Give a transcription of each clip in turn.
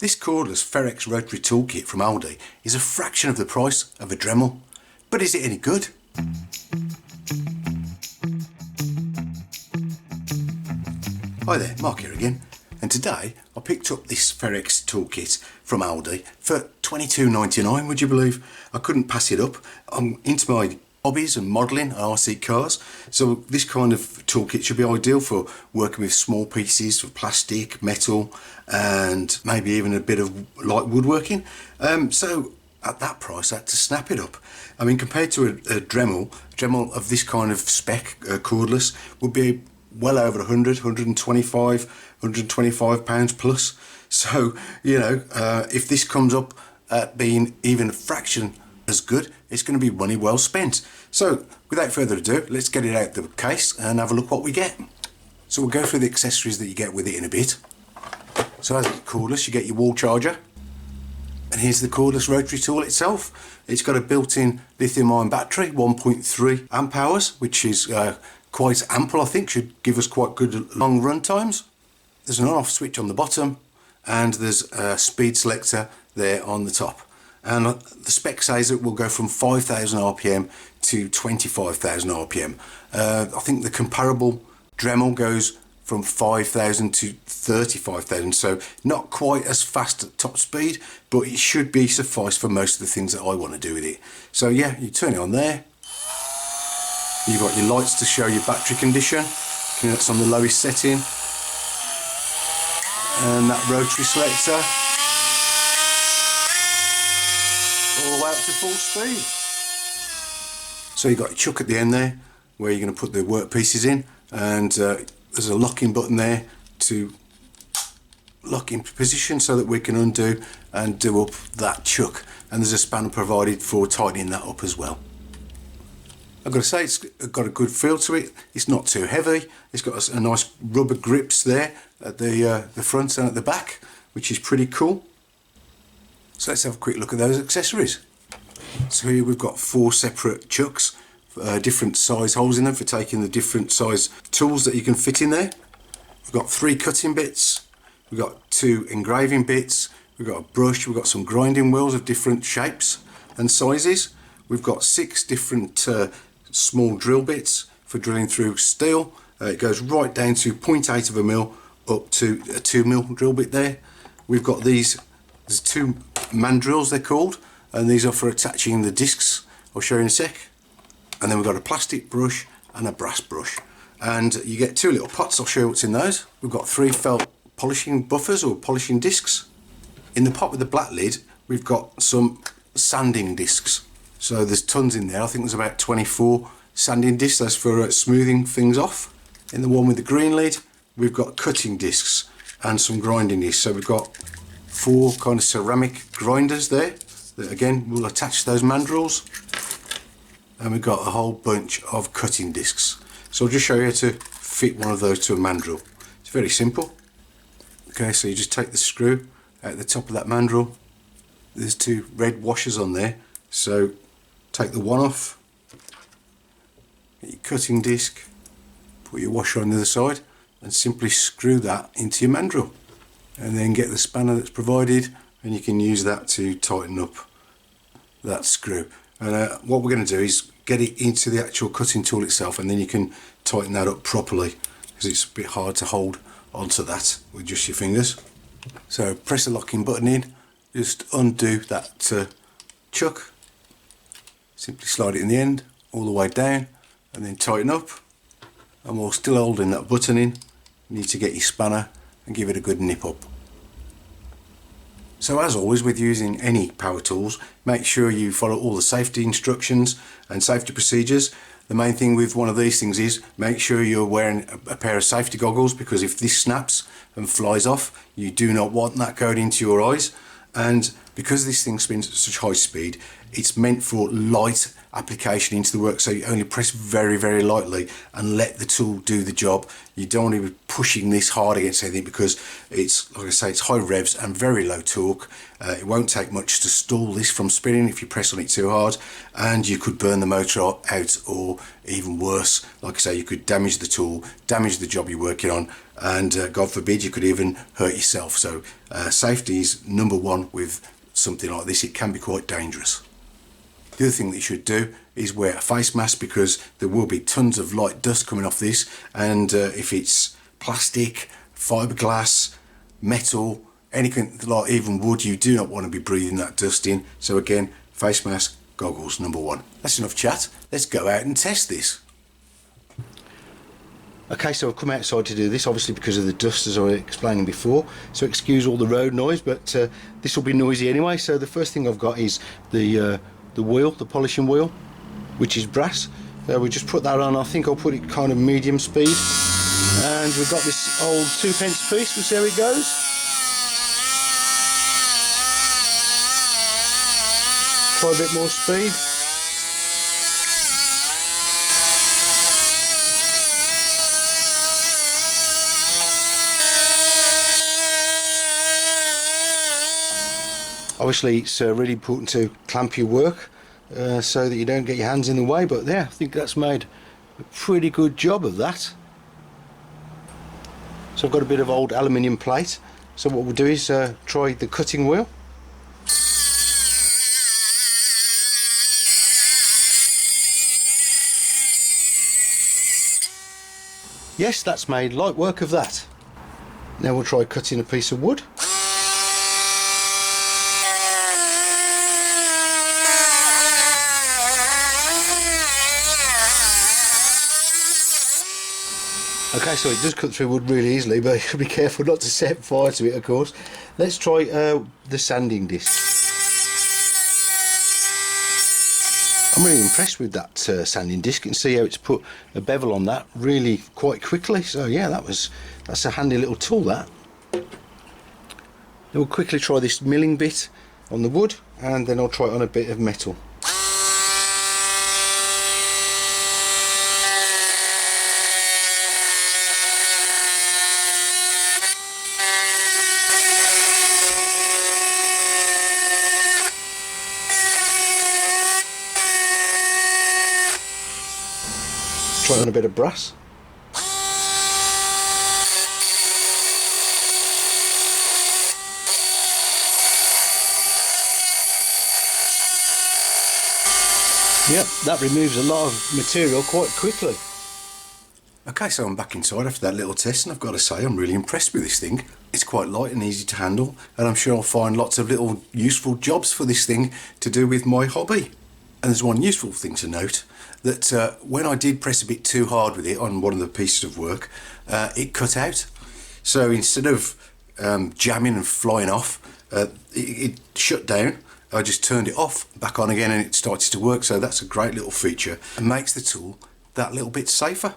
This cordless Ferrex Rotary Toolkit from Aldi is a fraction of the price of a Dremel, but is it any good? Hi there, Mark here again, and today I picked up this Ferrex Toolkit from Aldi for $22.99, would you believe? I couldn't pass it up. I'm into my hobbies and modelling and RC cars, so this kind of toolkit should be ideal for working with small pieces of plastic, metal, and maybe even a bit of light woodworking. So at that price I had to snap it up. I mean, compared to a Dremel of this kind of spec, cordless, would be well over 100, 125 pounds plus. So, you know, if this comes up at being even a fraction as good, it's going to be money well spent. So without further ado, let's get it out the case and have a look what we get. So we'll go through the accessories that you get with it in a bit. So as it's cordless, you get your wall charger, and here's the cordless rotary tool itself. It's got a built-in lithium-ion battery, 1.3 amp hours, which is quite ample, I think, should give us quite good long run times. There's an on-off switch on the bottom, and there's a speed selector there on the top. And the spec says it will go from 5,000 RPM to 25,000 RPM. I think the comparable Dremel goes from 5,000 to 35,000, so not quite as fast at top speed, but it should be suffice for most of the things that I want to do with it. So yeah, you turn it on there. You've got your lights to show your battery condition. That's on the lowest setting. And that rotary selector, all the way up to full speed. So you've got your chuck at the end there, where you're going to put the work pieces in, and there's a locking button there to lock in position so that we can undo and do up that chuck, and there's a spanner provided for tightening that up as well. I've got to say, it's got a good feel to it. It's not too heavy. It's got a nice rubber grips there at the front and at the back, which is pretty cool. So let's have a quick look at those accessories. So here we've got 4 separate chucks, different size holes in them for taking the different size tools that you can fit in there. We've got 3 cutting bits. We've got 2 engraving bits. We've got a brush. We've got some grinding wheels of different shapes and sizes. We've got 6 different small drill bits for drilling through steel. It goes right down to 0.8 of a mil up to a 2 mil drill bit there. We've got there's 2 Mandrels, they're called, and these are for attaching the discs. I'll show you in a sec. And then we've got a plastic brush and a brass brush, and you get 2 little pots. I'll show you what's in those. We've got 3 felt polishing buffers or polishing discs. In the pot with the black lid, we've got some sanding discs. So there's tons in there. I think there's about 24 sanding discs. That's for smoothing things off. In the one with the green lid, we've got cutting discs and some grinding discs. So we've got 4 kind of ceramic grinders there that again will attach those mandrels. And we've got a whole bunch of cutting discs. So I'll just show you how to fit one of those to a mandrel. It's very simple. Okay, so you just take the screw out the top of that mandrel. There's 2 red washers on there. So take the one off, get your cutting disc, put your washer on the other side, and simply screw that into your mandrel. And then get the spanner that's provided, and you can use that to tighten up that screw. And what we're going to do is get it into the actual cutting tool itself, and then you can tighten that up properly, because it's a bit hard to hold onto that with just your fingers. So press the locking button in, just undo that chuck, simply slide it in the end all the way down, and then tighten up. And while still holding that button in, you need to get your spanner and give it a good nip up. So as always with using any power tools, make sure you follow all the safety instructions and safety procedures. The main thing with one of these things is make sure you're wearing a pair of safety goggles, because if this snaps and flies off, you do not want that going into your eyes. And because this thing spins at such high speed, it's meant for light application into the work, so you only press very, very lightly and let the tool do the job. You don't want to be pushing this hard against anything, because it's, like I say, it's high revs and very low torque. It won't take much to stall this from spinning if you press on it too hard, and you could burn the motor out, or even worse, like I say, you could damage the tool, damage the job you're working on, and God forbid, you could even hurt yourself. So safety is number one with something like this. It can be quite dangerous. The other thing that you should do is wear a face mask, because there will be tons of light dust coming off this, and if it's plastic, fiberglass, metal, anything like even wood, you do not want to be breathing that dust in. So again, face mask, goggles, number one. That's enough chat. Let's go out and test this. Okay, so I've come outside to do this, obviously because of the dust, as I was explaining before, so excuse all the road noise, but this will be noisy anyway. So the first thing I've got is the wheel, the polishing wheel, which is brass. We just put that on. I think I'll put it kind of medium speed, and we've got this old 2p piece. We'll see how it goes. Try a bit more speed. Obviously it's really important to clamp your work so that you don't get your hands in the way, but yeah, I think that's made a pretty good job of that. So I've got a bit of old aluminium plate, so what we'll do is try the cutting wheel. Yes, that's made light work of that. Now we'll try cutting a piece of wood. Okay, so it does cut through wood really easily, but you have to be careful not to set fire to it, of course. Let's try the sanding disc. I'm really impressed with that sanding disc. You can see how it's put a bevel on that really quite quickly. So yeah, that's a handy little tool, that. Then we'll quickly try this milling bit on the wood, and then I'll try it on a bit of metal. Try on a bit of brass. Yep, that removes a lot of material quite quickly. Okay, so I'm back inside after that little test, and I've got to say I'm really impressed with this thing. It's quite light and easy to handle, and I'm sure I'll find lots of little useful jobs for this thing to do with my hobby. And there's one useful thing to note, that when I did press a bit too hard with it on one of the pieces of work, it cut out. So instead of jamming and flying off, it shut down. I just turned it off, back on again, and it started to work. So that's a great little feature and makes the tool that little bit safer.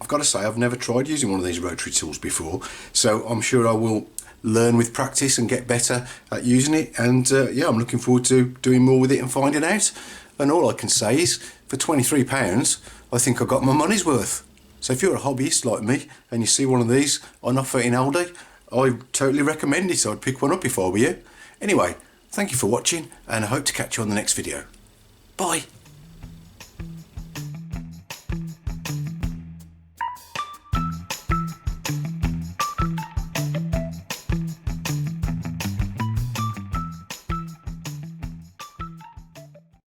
I've got to say, I've never tried using one of these rotary tools before, so I'm sure I will learn with practice and get better at using it. And yeah, I'm looking forward to doing more with it and finding out. And all I can say is, for £23, I think I got my money's worth. So if you're a hobbyist like me and you see one of these on offer in Aldi, I totally recommend it. I'd pick one up if I were you. Anyway, thank you for watching, and I hope to catch you on the next video. Bye.